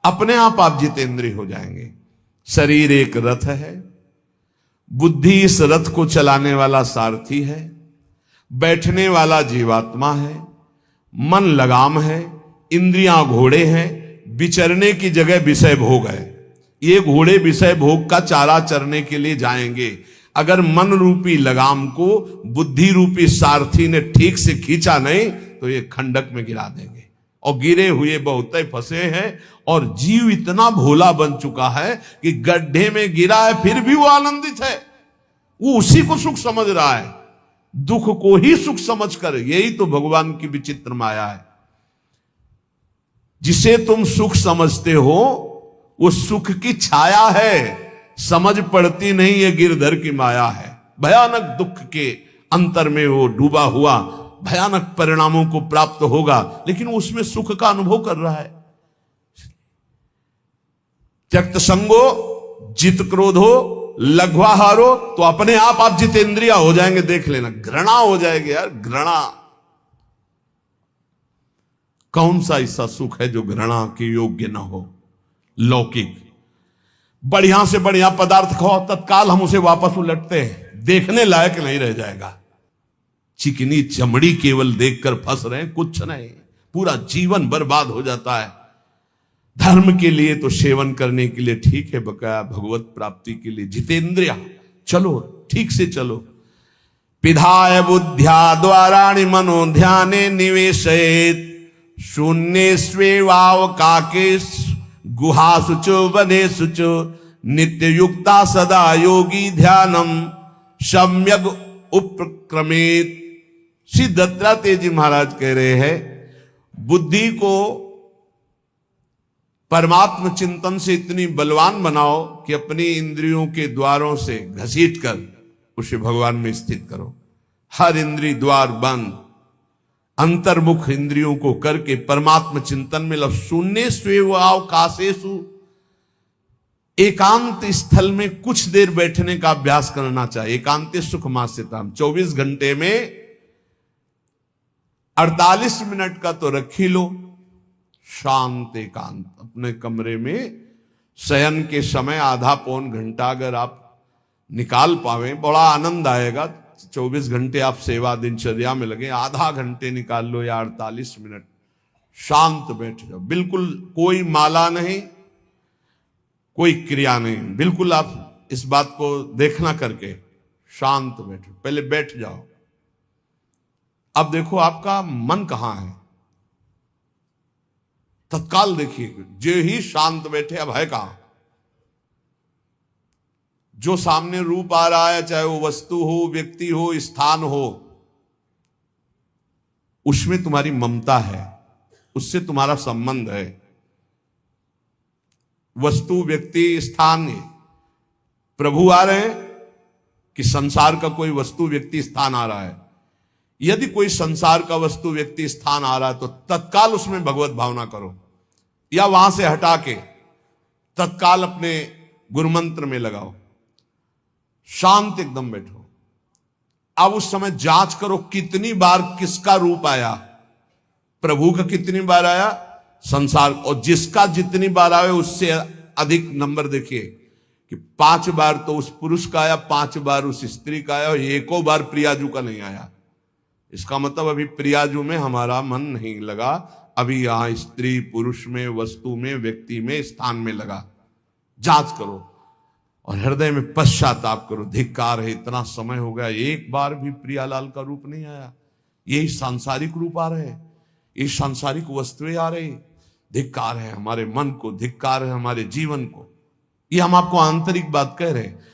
अपने आप जितेंद्रिय हो जाएंगे। शरीर एक रथ है, बुद्धि इस रथ को चलाने वाला सारथी है, बैठने वाला जीवात्मा है, मन लगाम है, इंद्रियां घोड़े हैं, विचरने की जगह विषय भोग है। ये घोड़े विषय भोग का चारा चरने के लिए जाएंगे। अगर मन रूपी लगाम को बुद्धि रूपी सारथी ने ठीक से खींचा नहीं तो ये खंडक में गिरा देंगे। और गिरे हुए बहुत फंसे हैं, और जीव इतना भोला बन चुका है कि गड्ढे में गिरा है फिर भी वो आनंदित है। वो उसी को सुख समझ रहा है, दुख को ही सुख समझकर। यही तो भगवान की विचित्र माया है। जिसे तुम सुख समझते हो वो सुख की छाया है, समझ पड़ती नहीं ये गिरधर की माया है। भयानक दुख के अंतर में वो डूबा हुआ भयानक परिणामों को प्राप्त होगा, लेकिन उसमें सुख का अनुभव कर रहा है। त्यक्त संगो जित क्रोधो लघ्वाहारो, तो अपने आप जितेंद्रिय हो जाएंगे। देख लेना, घृणा हो जाएगी यार, घृणा। कौन सा ऐसा सुख है जो घृणा के योग्य ना हो? लौकिक बढ़िया से बढ़िया पदार्थ खाओ, तत्काल हम उसे वापस उलटते हैं, देखने लायक नहीं रह जाएगा। चिकनी चमड़ी केवल देखकर फंस रहे हैं, कुछ नहीं, पूरा जीवन बर्बाद हो जाता है। धर्म के लिए तो सेवन करने के लिए ठीक है, बकाया भगवत प्राप्ति के लिए जितेंद्रिय चलो, ठीक से चलो। पिधाय बुद्ध्या द्वाराणि मनो ध्याने निवेशयेत्, शून्य स्वेवावकाके गुहासु च वनेषु च, नित्य युक्ता सदा योगी ध्यानम सम्यक उपक्रमेत। श्री दत्तात्रेय जी महाराज कह रहे हैं, बुद्धि को परमात्म चिंतन से इतनी बलवान बनाओ कि अपनी इंद्रियों के द्वारों से घसीट कर उसे भगवान में स्थित करो। हर इंद्रिय द्वार बंद, अंतर्मुख इंद्रियों को करके परमात्म चिंतन में लव। शून्य स्वेवावकाशेषु, एकांत स्थल में कुछ देर बैठने का अभ्यास करना चाहिए। एकांत सुख मास्यताम, 24 घंटे में 48 मिनट का तो रख ही लो शांत एकांत। अपने कमरे में शयन के समय आधा पौन घंटा अगर आप निकाल पावे, बड़ा आनंद आएगा। 24 घंटे आप सेवा दिनचर्या में लगे, आधा घंटे निकाल लो या 48 मिनट शांत बैठ जाओ। बिल्कुल कोई माला नहीं, कोई क्रिया नहीं, बिल्कुल आप इस बात को देखना करके शांत बैठो। पहले बैठ जाओ। अब देखो आपका मन कहां है, तत्काल देखिए। जो ही शांत बैठे, अब है कहां? जो सामने रूप आ रहा है, चाहे वो वस्तु हो, व्यक्ति हो, स्थान हो, उसमें तुम्हारी ममता है, उससे तुम्हारा संबंध है। वस्तु, व्यक्ति, स्थान, प्रभु आ रहे हैं कि संसार का कोई वस्तु, व्यक्ति, स्थान आ रहा है? यदि कोई संसार का वस्तु, व्यक्ति, स्थान आ रहा है तो तत्काल उसमें भगवत भावना करो, या वहां से हटा के तत्काल अपने गुरुमंत्र में लगाओ। शांत एकदम बैठो। अब उस समय जांच करो कितनी बार किसका रूप आया। प्रभु का कितनी बार आया, संसार, और जिसका जितनी बार आए उससे अधिक नंबर देखिए कि 5 बार तो उस पुरुष का आया, 5 बार उस स्त्री का आया, और एको बार प्रियाजू का नहीं आया। इसका मतलब अभी प्रियाजू में हमारा मन नहीं लगा, अभी यहां स्त्री पुरुष में, वस्तु में, व्यक्ति में, स्थान में लगा। जांच करो और हृदय में पश्चाताप करो। धिक्कार है, इतना समय हो गया, एक बार भी प्रियालाल का रूप नहीं आया। यही सांसारिक रूप आ रहे, ये सांसारिक वस्तुएं आ रही। धिक्कार है हमारे मन को, धिक्कार है हमारे जीवन को। ये हम आपको आंतरिक बात कह रहे हैं।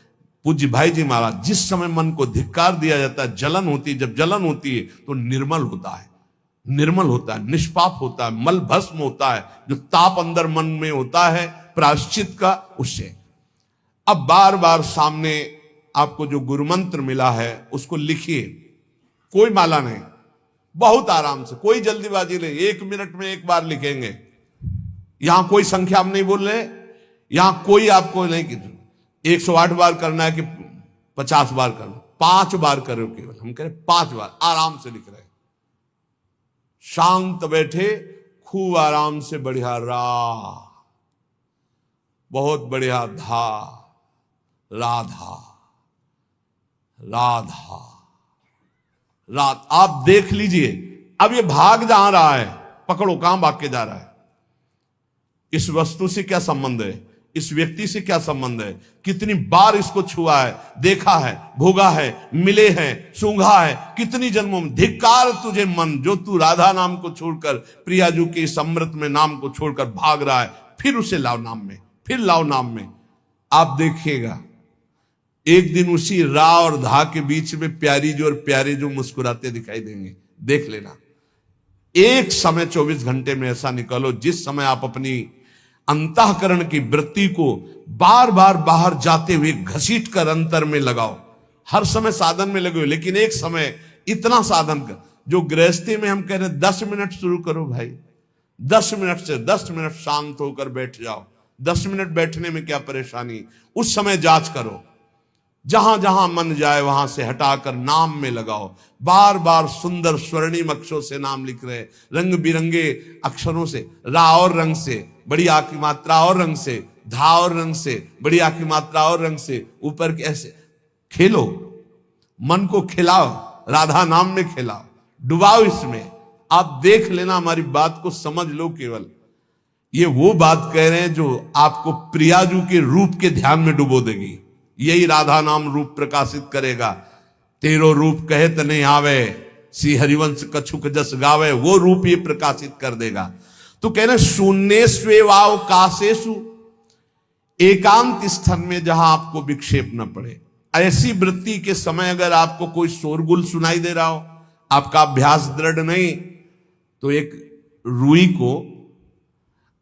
पूज्य भाई जी महाराज, जिस समय मन को धिक्कार दिया जाता है, जलन होती है, जब जलन होती है तो निर्मल होता है, निर्मल होता है, निष्पाप होता है, मल भस्म होता है। जो ताप अंदर मन में होता है प्रायश्चित का, उससे। अब बार बार सामने आपको जो गुरुमंत्र मिला है उसको लिखिए। कोई माला नहीं, बहुत आराम से, कोई जल्दीबाजी नहीं, 1 मिनट में एक बार लिखेंगे। यहां कोई संख्या हम नहीं बोल रहे, यहां कोई आपको नहीं कि 108 बार करना है कि 50 बार करना, 5 बार करो केवल। हम कह रहे 5 बार आराम से लिख रहे, शांत बैठे, खूब आराम से बढ़िया रा बहुत बढ़िया, धा, राधा, राधा, रात। आप देख लीजिए, अब ये भाग जहां रहा है, पकड़ो कहां भाग के जा रहा है। इस वस्तु से क्या संबंध है, इस व्यक्ति से क्या संबंध है, कितनी बार इसको छुआ है, देखा है, भोगा है, मिले हैं, सूंघा है, कितनी जन्मों में। धिक्कार तुझे मन, जो तू राधा नाम को छोड़कर, प्रियाजू के इस अमृत में नाम को छोड़कर भाग रहा है, फिर उसे लाओ नाम में, फिर लाओ नाम में। आप देखिएगा एक दिन उसी रा और धा के बीच में प्यारी जो और प्यारे जो मुस्कुराते दिखाई देंगे। देख लेना, एक समय 24 घंटे में ऐसा निकालो जिस समय आप अपनी अंतःकरण की वृत्ति को बार बार बाहर जाते हुए घसीट कर अंतर में लगाओ। हर समय साधन में लगे हो, लेकिन एक समय इतना साधन कर, जो गृहस्थी में हम कह रहे हैं 10 मिनट शुरू करो भाई, 10 मिनट से 10 मिनट शांत होकर बैठ जाओ। 10 मिनट बैठने में क्या परेशानी, उस समय जांच करो, जहां जहां मन जाए वहां से हटाकर नाम में लगाओ। बार बार सुंदर स्वर्णिम अक्षरों से नाम लिख रहे, रंग बिरंगे अक्षरों से, रा और रंग से, बड़ी आ की मात्रा और रंग से, धा और रंग से, बड़ी आ की मात्रा और रंग से, ऊपर के ऐसे खेलो, मन को खिलाओ, राधा नाम में खिलाओ, डुबाओ इसमें। आप देख लेना, हमारी बात को समझ लो। केवल ये वो बात कह रहे हैं जो आपको प्रियाजू के रूप के ध्यान में डुबो देगी। यही राधा नाम रूप प्रकाशित करेगा। तेरो रूप कहत नहीं आवे, श्री हरिवंश कछुक जस गावे, वो रूप ये प्रकाशित कर देगा। तो कह रहे शून्य स्वेवाव काशेषु, एकांत स्थान में जहां आपको विक्षेप न पड़े। ऐसी वृत्ति के समय अगर आपको कोई शोरगुल सुनाई दे रहा हो, आपका अभ्यास दृढ़ नहीं, तो एक रुई को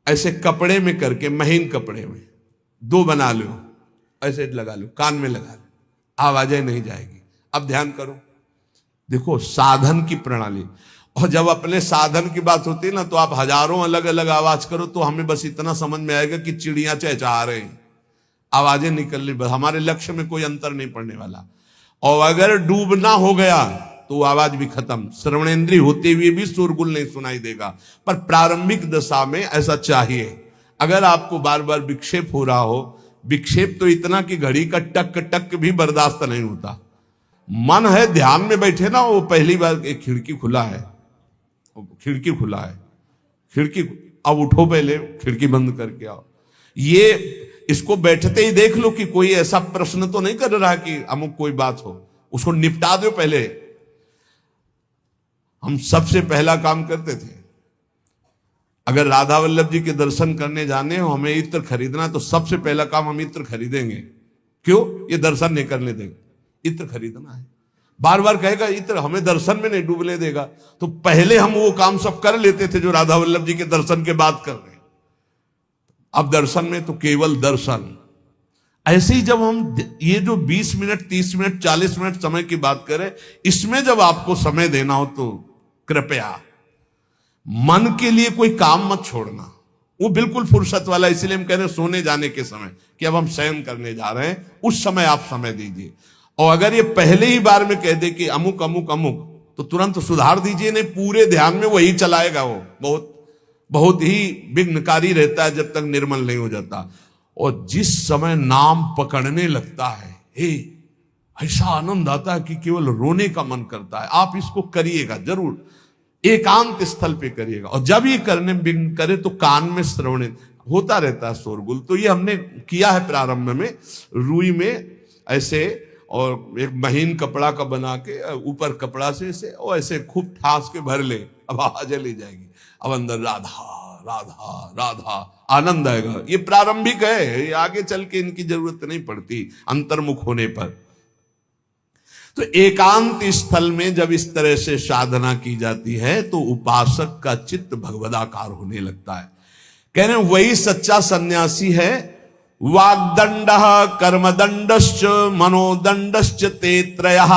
ऐसे कपड़े में करके, महीन कपड़े में 2 बना लो, ऐसे लगा लो, कान में लगा लो, आवाजें नहीं जाएगी। अब ध्यान करो, देखो साधन की प्रणाली। और जब अपने साधन की बात होती है ना, तो आप हजारों अलग अलग आवाज करो तो हमें बस इतना समझ में आएगा कि चिड़ियां चहचहा रहे हैं, आवाजें निकल रही, बस हमारे लक्ष्य में कोई अंतर नहीं पड़ने वाला। और अगर डूबना हो गया तो आवाज भी खत्म, श्रवणेंद्रिय होते हुए भी शोरगुल नहीं सुनाई देगा। पर प्रारंभिक दशा में ऐसा चाहिए। अगर आपको बार बार विक्षेप हो रहा हो, विक्षेप तो इतना कि घड़ी का टक टक भी बर्दाश्त नहीं होता, मन है ध्यान में बैठे ना, वो पहली बार एक खिड़की खुला है, खिड़की खुला है, खिड़की, अब उठो, पहले खिड़की बंद करके आओ। ये इसको बैठते ही देख लो कि कोई ऐसा प्रश्न तो नहीं कर रहा कि अमुक कोई बात हो, उसको निपटा दो पहले। हम सबसे पहला काम करते थे, अगर राधा वल्लभ जी के दर्शन करने जाने हो, हमें इत्र खरीदना, तो सबसे पहला काम हम इत्र खरीदेंगे। क्यों? ये दर्शन नहीं करने देगा, इत्र खरीदना है। बार बार कहेगा इत्र हमें दर्शन में नहीं डूबने देगा, तो पहले हम वो काम सब कर लेते थे जो राधा वल्लभ जी के दर्शन के बाद कर रहे हैं। अब दर्शन में तो केवल दर्शन। ऐसे ही जब हम ये जो 20 मिनट, 30 मिनट, 40 मिनट समय की बात करें, इसमें जब आपको समय देना हो तो कृपया मन के लिए कोई काम मत छोड़ना, वो बिल्कुल फुर्सत वाला। इसलिए हम कह रहे हैं सोने जाने के समय कि अब हम शयन करने जा रहे हैं, उस समय आप समय दीजिए। और अगर ये पहले ही बार में कह दे कि अमुक अमुक अमुक, तो तुरंत सुधार दीजिए, नहीं पूरे ध्यान में वही चलाएगा। वो बहुत बहुत ही विघ्नकारी रहता है जब तक निर्मल नहीं हो जाता। और जिस समय नाम पकड़ने लगता है, ऐसा आनंद आता है कि केवल रोने का मन करता है। आप इसको करिएगा जरूर, एकांत स्थल पे करिएगा। और जब ये करने बिन करे तो कान में श्रवण होता रहता है शोरगुल। तो ये हमने किया है प्रारंभ में, रुई में ऐसे, और एक महीन कपड़ा का बना के ऊपर कपड़ा से ऐसे, और ऐसे खूब ठास के भर ले, अब आवाज ले जाएगी, अब अंदर राधा राधा राधा, आनंद आएगा। ये प्रारंभिक है, ये आगे चल के इनकी जरूरत नहीं पड़ती अंतर्मुख होने पर। तो एकांत स्थल में जब इस तरह से साधना की जाती है तो उपासक का चित्त भगवदाकार होने लगता है। कह रहे वही सच्चा सन्यासी है। वाग्दंड कर्मदंडश्च मनोदंडश्च ते त्रयः,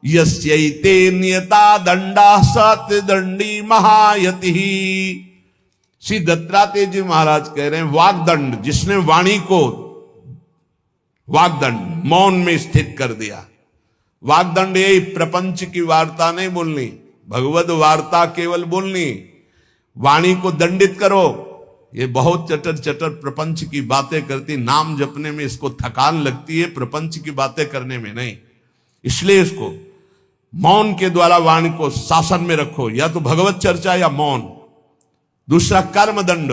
यस्यैते नियता दंडा सत्यदंडी महायति। श्री दत्तात्रेय जी महाराज कह रहे हैं वाग्दंड, जिसने वाणी को, वाग्दंड मौन में स्थित कर दिया। वाग्दंड यही प्रपंच की वार्ता नहीं बोलनी, भगवद वार्ता केवल बोलनी। वाणी को दंडित करो, ये बहुत चटर चटर प्रपंच की बातें करती, नाम जपने में इसको थकान लगती है, प्रपंच की बातें करने में नहीं। इसलिए इसको मौन के द्वारा वाणी को शासन में रखो, या तो भगवत चर्चा या मौन। दूसरा कर्मदंड,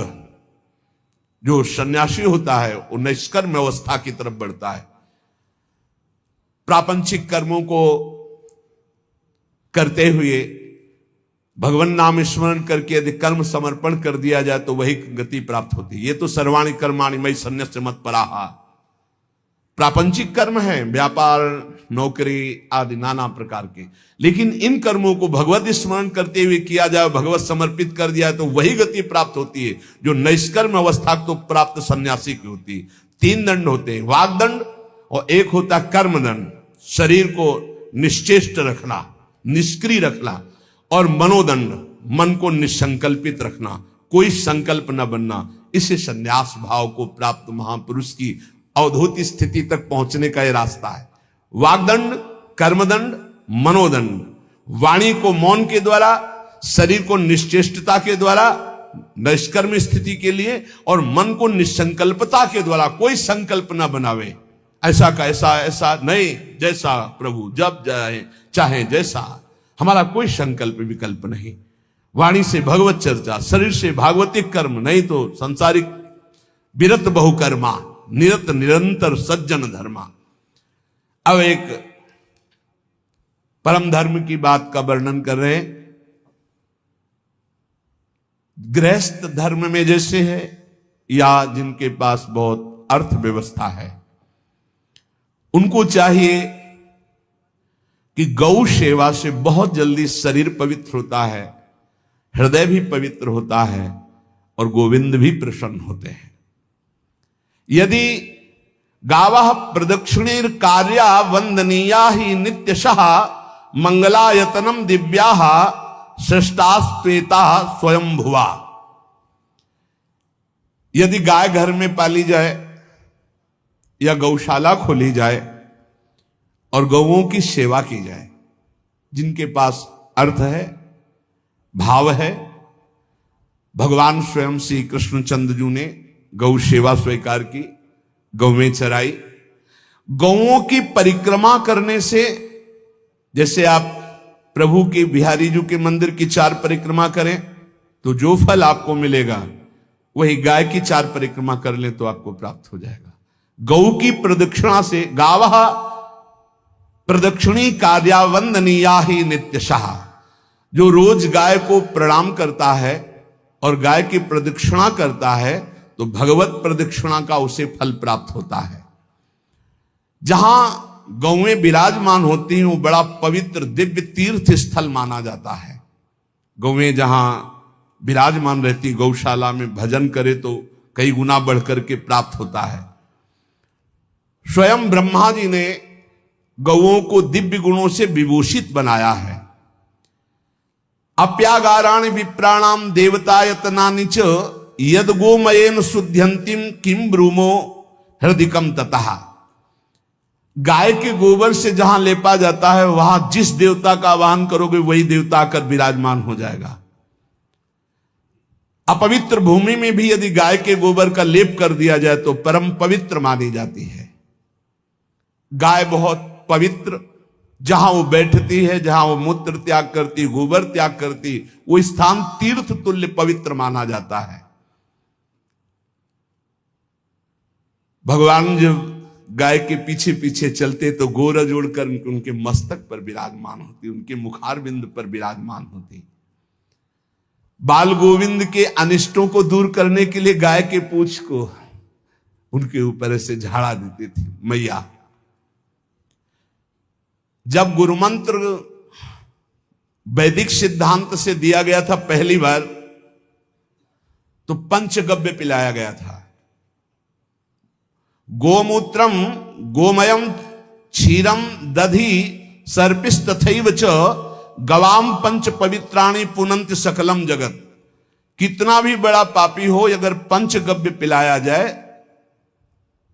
जो सन्यासी होता है वो निष्कर्म अवस्था की तरफ बढ़ता है। प्रापंचिक कर्मों को करते हुए भगवान नाम स्मरण करके यदि कर्म समर्पण कर दिया जाए तो वही गति प्राप्त होती है। ये तो सर्वाणि कर्माणि मयि सन्न्यस्य मत्पराः, प्रापंचिक कर्म है, व्यापार, नौकरी आदि नाना प्रकार के। लेकिन इन कर्मों को भगवत स्मरण करते हुए किया जाए, भगवत समर्पित कर दिया तो वही गति प्राप्त होती है जो निष्कर्म अवस्था को प्राप्त सन्यासी की होती है। 3 दंड होते हैं, वागदंड और एक होता कर्मदंड, शरीर को निश्चेष्ट रखना, निष्क्रिय रखना, और मनोदंड, मन को निसंकल्पित रखना, कोई संकल्प न बनना। इसे संन्यास भाव को प्राप्त महापुरुष की अवधूत स्थिति तक पहुंचने का यह रास्ता है। वागदंड, कर्मदंड, मनोदंड, वाणी को मौन के द्वारा, शरीर को निश्चेष्टता के द्वारा निष्कर्म स्थिति के लिए, और मन को निसंकल्पता के द्वारा, कोई संकल्प न बनावे, ऐसा का ऐसा, ऐसा नहीं, जैसा प्रभु जब चाहे जैसा, हमारा कोई संकल्प विकल्प नहीं। वाणी से भगवत चर्चा, शरीर से भागवतिक कर्म, नहीं तो सांसारिक विरत बहुकर्मा, निरत निरंतर सज्जन धर्मा। अब एक परम धर्म की बात का वर्णन कर रहे हैं। गृहस्थ धर्म में जैसे है, या जिनके पास बहुत अर्थव्यवस्था है, उनको चाहिए कि गौ सेवा से बहुत जल्दी शरीर पवित्र होता है, हृदय भी पवित्र होता है, और गोविंद भी प्रसन्न होते हैं। यदि गावः प्रदक्षिणेर कार्या वंदनीया ही नित्यशः मंगलायतनम दिव्याः श्रेष्ठास्त्वेता स्वयं भुवा। यदि गाय घर में पाली जाए या गौशाला खोली जाए और गौओं की सेवा की जाए, जिनके पास अर्थ है, भाव है, भगवान स्वयं श्री कृष्णचंद्र जी ने गौ सेवा स्वीकार की, गौवें चराई। गौओं की परिक्रमा करने से, जैसे आप प्रभु के बिहारी जी के मंदिर की 4 परिक्रमा करें तो जो फल आपको मिलेगा, वही गाय की 4 परिक्रमा कर लें तो आपको प्राप्त हो जाएगा। गौ की प्रदक्षिणा से, गावः प्रदक्षिणी कार्यावंदनीया ही नित्यशः, जो रोज गाय को प्रणाम करता है और गाय की प्रदक्षिणा करता है तो भगवत प्रदक्षिणा का उसे फल प्राप्त होता है। जहां गौएं विराजमान होती हैं वो बड़ा पवित्र दिव्य तीर्थ स्थल माना जाता है। गौएं जहां विराजमान रहती, गौशाला में भजन करे तो कई गुना बढ़कर के प्राप्त होता है। स्वयं ब्रह्मा जी ने गौओं को दिव्य गुणों से विभूषित बनाया है। अप्यागाराणि विप्राणाम देवतायतनानि च यद गोमयेन शुद्ध्यंतिम किम ब्रूमो हृदिकम ततः। गाय के गोबर से जहां लेपा जाता है, वहां जिस देवता का आवाहन करोगे वही देवता आकर विराजमान हो जाएगा। अपवित्र भूमि में भी यदि गाय के गोबर का लेप कर दिया जाए तो परम पवित्र मानी जाती है। गाय बहुत पवित्र, जहां वो बैठती है, जहां वो मूत्र त्याग करती, गोबर त्याग करती, वो स्थान तीर्थ तुल्य पवित्र माना जाता है। भगवान जब गाय के पीछे पीछे चलते तो गोरज उड़कर उनके मस्तक पर विराजमान होती, उनके मुखारविंद पर विराजमान होती। बाल गोविंद के अनिष्टों को दूर करने के लिए गाय के पूंछ को उनके ऊपर ऐसे झाड़ा देती थी मैया। जब गुरुमंत्र वैदिक सिद्धांत से दिया गया था पहली बार, तो पंचगव्य पिलाया गया था। गोमूत्रम गोमयम क्षीरम दधि सर्पिस्तथैव च गवाम पंच पवित्राणि पुनंत सकलम जगत। कितना भी बड़ा पापी हो, अगर पंचगव्य पिलाया जाए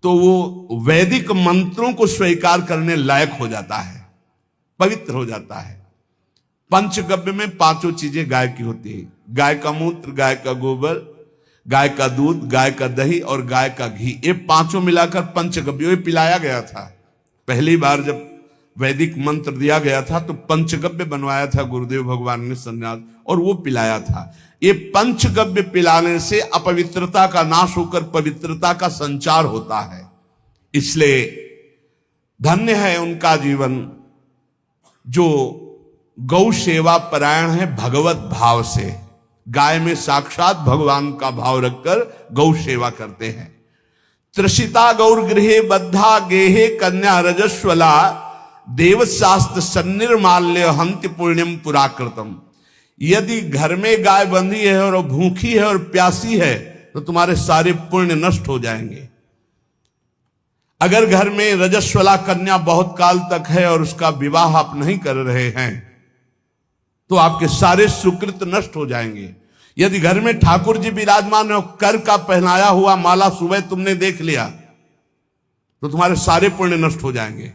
तो वो वैदिक मंत्रों को स्वीकार करने लायक हो जाता है, पवित्र हो जाता है। पंचगव्य में 5 चीजें गाय की होती है। गाय का मूत्र, गाय का गोबर, गाय का दूध, गाय का दही और गाय का घी, ये पांचों मिलाकर पंचगव्य पिलाया गया था। पहली बार जब वैदिक मंत्र दिया गया था तो पंचगव्य बनवाया था गुरुदेव भगवान ने सन्यास, और वो पिलाया था। ये पंचगव्य पिलाने से अपवित्रता का नाश होकर पवित्रता का संचार होता है। इसलिए धन्य है उनका जीवन जो गौ सेवा परायण है भगवत भाव से। गाय में साक्षात भगवान का भाव रखकर गौ सेवा करते हैं। त्रसिता गौर गृहे बद्धा गेहे कन्या रजस्वला देवशास्त्र सन्निर्माल्य हंति पुण्यम पुराकृतम। यदि घर में गाय बंधी है और भूखी है और प्यासी है तो तुम्हारे सारे पुण्य नष्ट हो जाएंगे। अगर घर में रजस्वला कन्या बहुत काल तक है और उसका विवाह आप नहीं कर रहे हैं तो आपके सारे सुकृत नष्ट हो जाएंगे। यदि घर में ठाकुर जी विराजमान है, कर का पहनाया हुआ माला सुबह तुमने देख लिया तो तुम्हारे सारे पुण्य नष्ट हो जाएंगे।